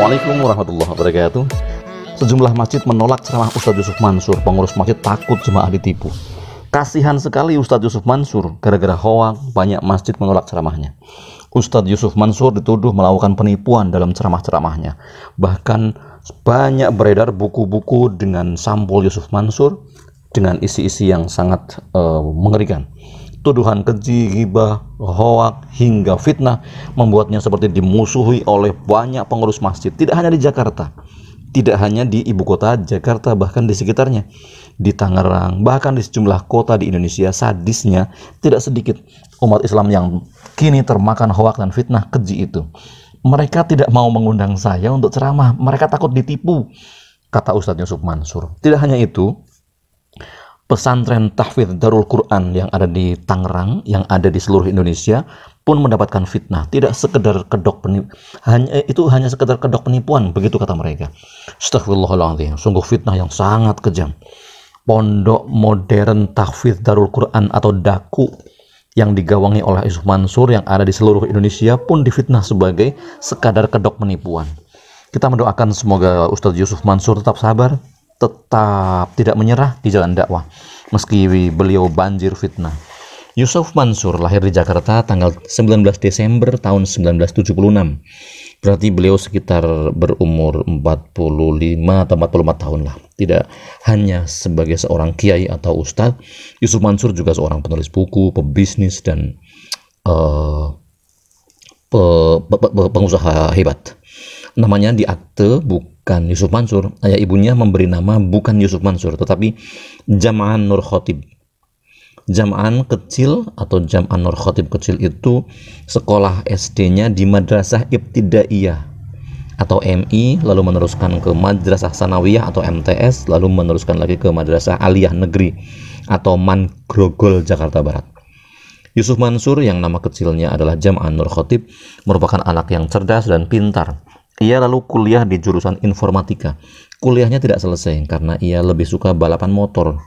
Assalamualaikum warahmatullahi wabarakatuh. Sejumlah masjid menolak ceramah Ustadz Yusuf Mansur. Pengurus masjid takut jemaah ditipu. Kasihan sekali Ustadz Yusuf Mansur. Gara-gara hoak, banyak masjid menolak ceramahnya. Ustadz Yusuf Mansur dituduh melakukan penipuan dalam ceramah-ceramahnya. Bahkan banyak beredar buku-buku dengan sampul Yusuf Mansur dengan isi-isi yang sangat mengerikan. Tuduhan keji, ghibah, hoak, hingga fitnah membuatnya seperti dimusuhi oleh banyak pengurus masjid. Tidak hanya di Jakarta, tidak hanya di ibu kota Jakarta, bahkan di sekitarnya, di Tangerang, bahkan di sejumlah kota di Indonesia. Sadisnya tidak sedikit umat Islam yang kini termakan hoak dan fitnah keji itu. Mereka tidak mau mengundang saya untuk ceramah, mereka takut ditipu, kata Ustadz Yusuf Mansur. Tidak hanya itu, pesantren tahfidz Darul Quran yang ada di Tangerang, yang ada di seluruh Indonesia pun mendapatkan fitnah. Tidak sekedar kedok penipuan, hanya sekedar kedok penipuan, begitu kata mereka. Astagfirullahaladzim, sungguh fitnah yang sangat kejam. Pondok modern tahfidz Darul Quran atau Daku yang digawangi oleh Yusuf Mansur yang ada di seluruh Indonesia pun difitnah sebagai sekadar kedok penipuan. Kita mendoakan semoga Ustadz Yusuf Mansur tetap sabar, tetap tidak menyerah di jalan dakwah meski beliau banjir fitnah. Yusuf Mansur lahir di Jakarta tanggal 19 Desember tahun 1976. Berarti beliau sekitar berumur 45 atau 44 tahun lah. Tidak hanya sebagai seorang kiai atau ustadz, Yusuf Mansur juga seorang penulis buku, pebisnis, dan pengusaha hebat. Namanya di akte bukan Yusuf Mansur. Ayah ibunya memberi nama bukan Yusuf Mansur, tetapi Jam'an Nur Khotib. Jam'an kecil atau Jam'an Nur Khotib kecil itu sekolah SD-nya di Madrasah Ibtidaiyah atau MI, lalu meneruskan ke Madrasah Sanawiyah atau MTS, lalu meneruskan lagi ke Madrasah Aliyah Negeri atau Man Grogol, Jakarta Barat. Yusuf Mansur yang nama kecilnya adalah Jam'an Nur Khotib merupakan anak yang cerdas dan pintar. Ia lalu kuliah di jurusan informatika. Kuliahnya tidak selesai karena ia lebih suka balapan motor.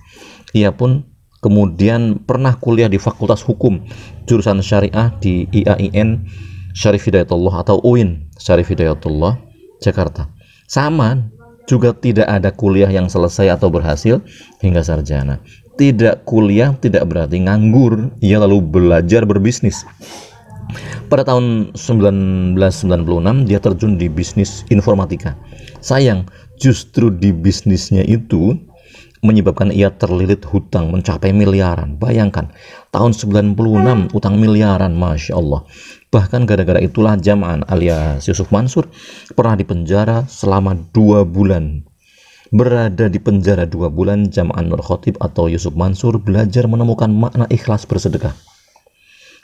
Ia pun kemudian pernah kuliah di Fakultas Hukum, jurusan Syariah di IAIN Syarif Hidayatullah atau UIN Syarif Hidayatullah, Jakarta. Sama, juga tidak ada kuliah yang selesai atau berhasil hingga sarjana. Tidak kuliah tidak berarti nganggur. Ia lalu belajar berbisnis. Pada tahun 1996 dia terjun di bisnis informatika. Sayang, justru di bisnisnya itu menyebabkan ia terlilit hutang mencapai miliaran. Bayangkan, tahun 96 utang miliaran, Masya Allah. Bahkan gara-gara itulah Jam'an alias Yusuf Mansur pernah dipenjara selama 2 bulan. Berada di penjara 2 bulan, Jam'an Nur Khotib atau Yusuf Mansur belajar menemukan makna ikhlas bersedekah.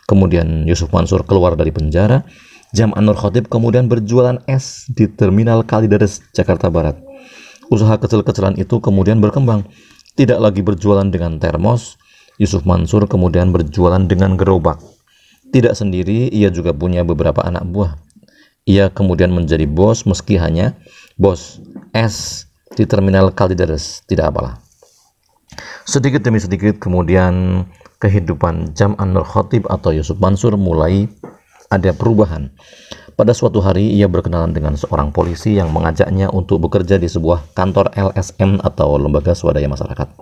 Kemudian Yusuf Mansur keluar dari penjara. Jam'an Nur Khotib kemudian berjualan es di Terminal Kalideres, Jakarta Barat. Usaha kecil-kecilan itu kemudian berkembang. Tidak lagi berjualan dengan termos, Yusuf Mansur kemudian berjualan dengan gerobak. Tidak sendiri, ia juga punya beberapa anak buah. Ia kemudian menjadi bos meski hanya bos es di Terminal Kalideres. Tidak apalah. Sedikit demi sedikit kemudian kehidupan Jam'an Nur Khotib atau Yusuf Mansur mulai ada perubahan. Pada suatu hari ia berkenalan dengan seorang polisi yang mengajaknya untuk bekerja di sebuah kantor LSM atau Lembaga Swadaya Masyarakat.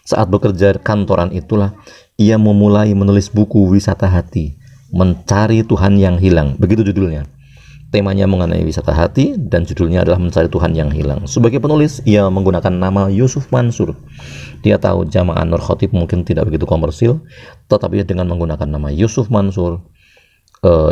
Saat bekerja kantoran itulah ia memulai menulis buku wisata hati, Mencari Tuhan yang Hilang. Begitu judulnya. Temanya mengenai wisata hati dan judulnya adalah Mencari Tuhan yang Hilang. Sebagai penulis, ia menggunakan nama Yusuf Mansur. Dia tahu Jam'an Nur Khotib mungkin tidak begitu komersil, tetapi dengan menggunakan nama Yusuf Mansur,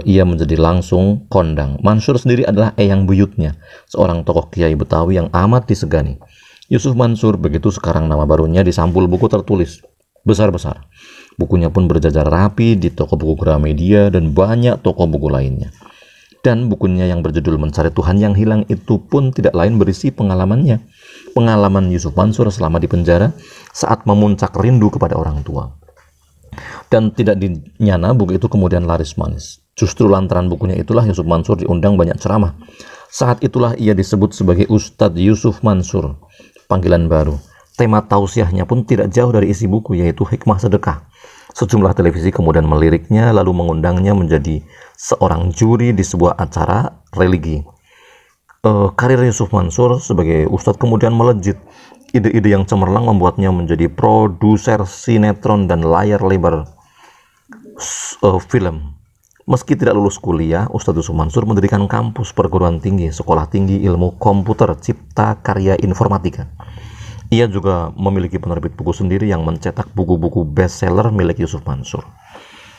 ia menjadi langsung kondang. Mansur sendiri adalah eyang buyutnya, seorang tokoh kiai Betawi yang amat disegani. Yusuf Mansur, begitu sekarang nama barunya di sampul buku tertulis besar-besar. Bukunya pun berjajar rapi di toko buku Gramedia dan banyak toko buku lainnya. Dan bukunya yang berjudul Mencari Tuhan yang Hilang itu pun tidak lain berisi pengalamannya. Pengalaman Yusuf Mansur selama di penjara saat memuncak rindu kepada orang tua. Dan tidak dinyana buku itu kemudian laris manis. Justru lantaran bukunya itulah Yusuf Mansur diundang banyak ceramah. Saat itulah ia disebut sebagai Ustadz Yusuf Mansur, panggilan baru. Tema tausiahnya pun tidak jauh dari isi buku, yaitu hikmah sedekah. Sejumlah televisi kemudian meliriknya lalu mengundangnya menjadi seorang juri di sebuah acara religi. karir Yusuf Mansur sebagai ustadz kemudian melejit. Ide-ide yang cemerlang membuatnya menjadi produser sinetron dan layar lebar film. Meski tidak lulus kuliah, Ustadz Yusuf Mansur mendirikan kampus perguruan tinggi, sekolah tinggi ilmu komputer, cipta karya informatika. Ia juga memiliki penerbit buku sendiri yang mencetak buku-buku bestseller milik Yusuf Mansur.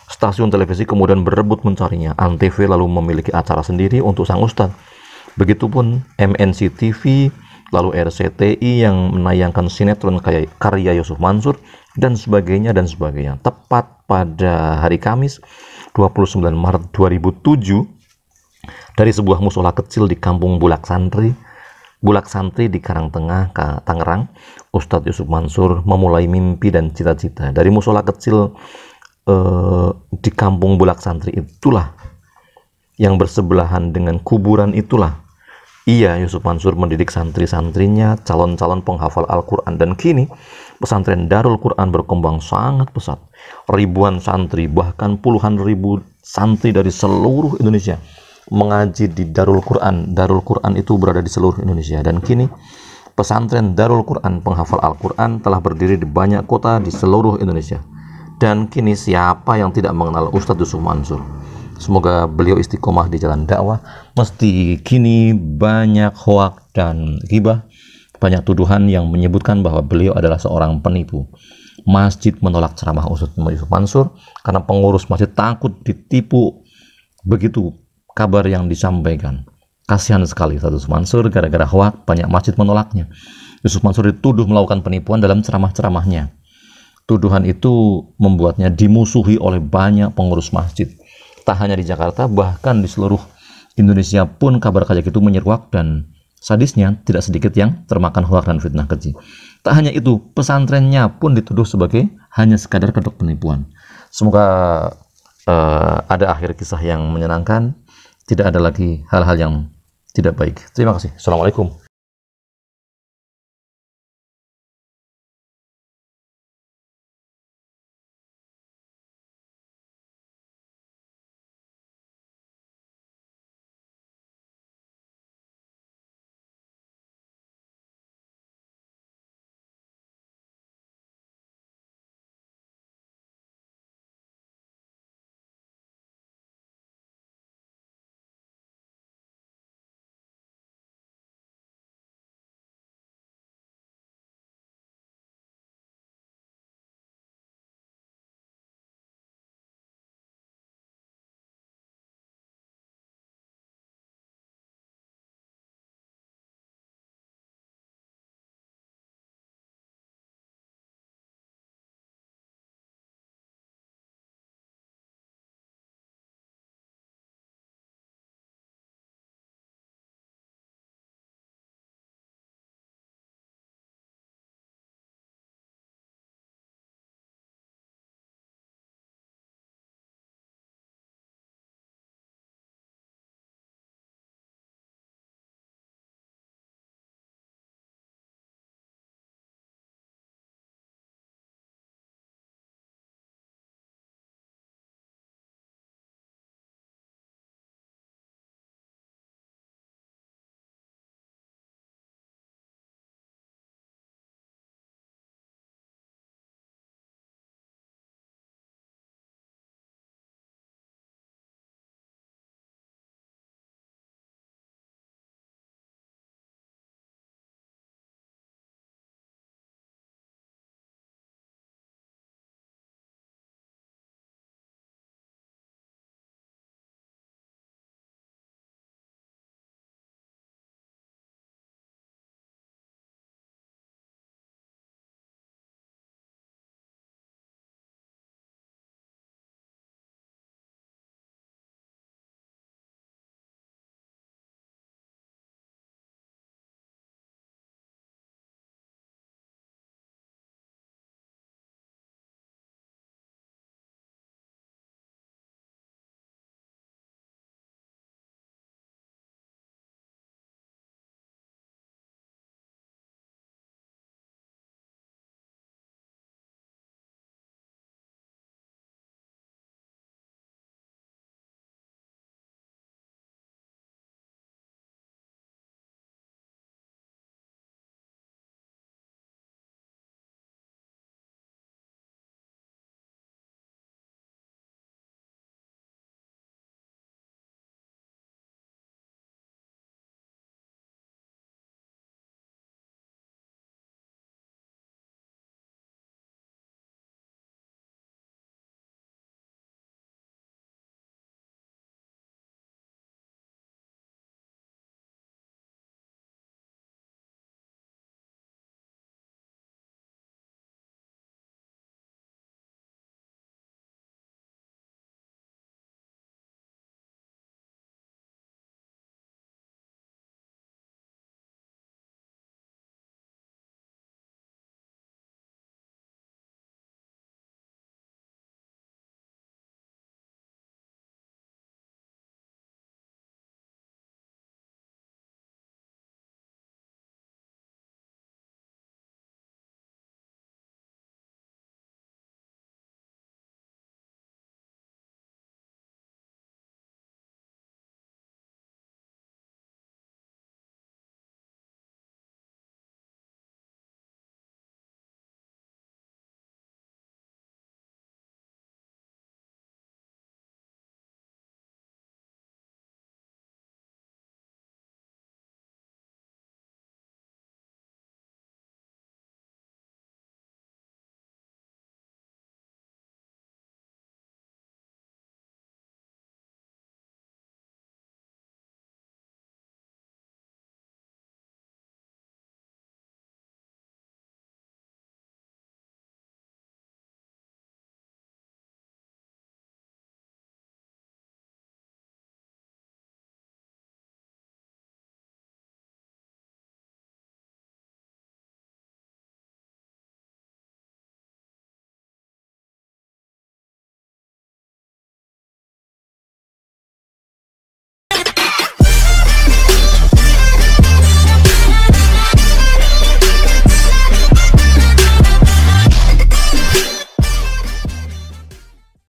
Stasiun televisi kemudian berebut mencarinya. Antv lalu memiliki acara sendiri untuk sang ustadz. Begitupun MNC TV, lalu RCTI yang menayangkan sinetron karya Yusuf Mansur, dan sebagainya dan sebagainya. Tepat pada hari Kamis 29 Maret 2007, dari sebuah musola kecil di kampung Bulak Santri di Karangtengah, Tangerang, Ustadz Yusuf Mansur memulai mimpi dan cita-cita. Dari musola kecil di kampung Bulak Santri itulah, yang bersebelahan dengan kuburan itulah, Yusuf Mansur mendidik santri-santrinya, calon-calon penghafal Al-Quran, dan kini pesantren Darul Quran berkembang sangat pesat. Ribuan santri, bahkan puluhan ribu santri dari seluruh Indonesia mengaji di Darul Quran. Darul Quran itu berada di seluruh Indonesia, dan kini pesantren Darul Quran penghafal Al-Quran telah berdiri di banyak kota di seluruh Indonesia. Dan kini siapa yang tidak mengenal Ustadz Yusuf Mansur? Semoga beliau istiqomah di jalan dakwah. Mesti kini banyak hoak dan ghibah, banyak tuduhan yang menyebutkan bahwa beliau adalah seorang penipu. Masjid menolak ceramah Ustadz Yusuf Mansur karena pengurus masjid takut ditipu. Begitu kabar yang disampaikan. Kasihan sekali Ustadz Yusuf Mansur, gara-gara hoak banyak masjid menolaknya. Yusuf Mansur dituduh melakukan penipuan dalam ceramah-ceramahnya. Tuduhan itu membuatnya dimusuhi oleh banyak pengurus masjid. Tak hanya di Jakarta, bahkan di seluruh Indonesia pun kabar kayak gitu menyeruak, dan sadisnya tidak sedikit yang termakan hoak dan fitnah keji. Tak hanya itu, pesantrennya pun dituduh sebagai hanya sekadar kedok penipuan. Semoga ada akhir kisah yang menyenangkan, tidak ada lagi hal-hal yang tidak baik. Terima kasih. Assalamualaikum